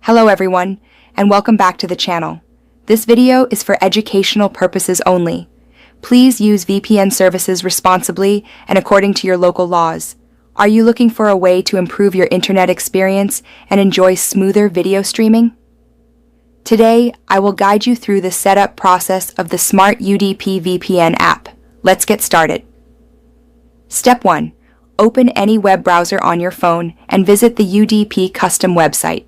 Hello everyone, and welcome back to the channel. This video is for educational purposes only. Please use VPN services responsibly and according to your local laws. Are you looking for a way to improve your internet experience and enjoy smoother video streaming? Today, I will guide you through the setup process of the Smart UDP VPN app. Let's get started. Step 1. Open any web browser on your phone and visit the UDP custom website.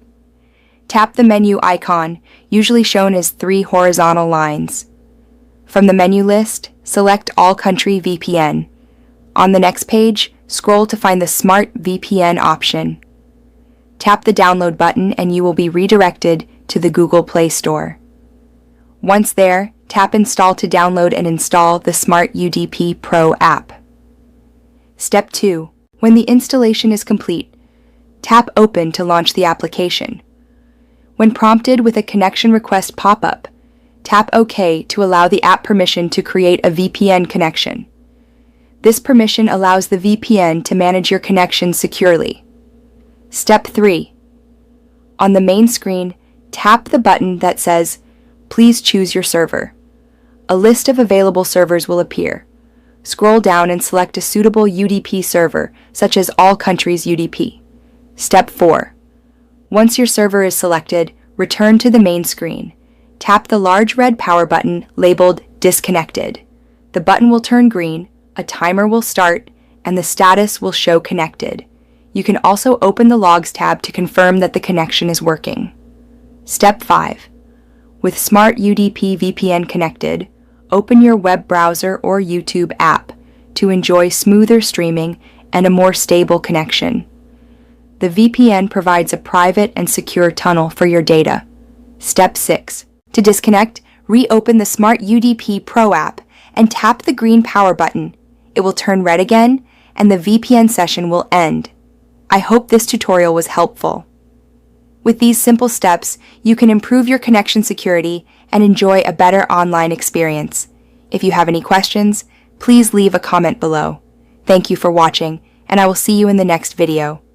Tap the menu icon, usually shown as 3 horizontal lines. From the menu list, select All Country VPN. On the next page, scroll to find the Smart VPN option. Tap the download button and you will be redirected to the Google Play Store. Once there, tap Install to download and install the Smart UDP Pro app. Step 2. When the installation is complete, tap Open to launch the application. When prompted with a connection request pop-up, tap OK to allow the app permission to create a VPN connection. This permission allows the VPN to manage your connection securely. Step 3. On the main screen, tap the button that says, "Please choose your server." A list of available servers will appear. Scroll down and select a suitable UDP server, such as All Countries UDP. Step 4. Once your server is selected, return to the main screen. Tap the large red power button labeled Disconnected. The button will turn green, a timer will start, and the status will show connected. You can also open the Logs tab to confirm that the connection is working. Step 5. With Smart UDP VPN connected, open your web browser or YouTube app to enjoy smoother streaming and a more stable connection. The VPN provides a private and secure tunnel for your data. Step 6. To disconnect, reopen the Smart UDP Pro app and tap the green power button. It will turn red again, and the VPN session will end. I hope this tutorial was helpful. With these simple steps, you can improve your connection security and enjoy a better online experience. If you have any questions, please leave a comment below. Thank you for watching, and I will see you in the next video.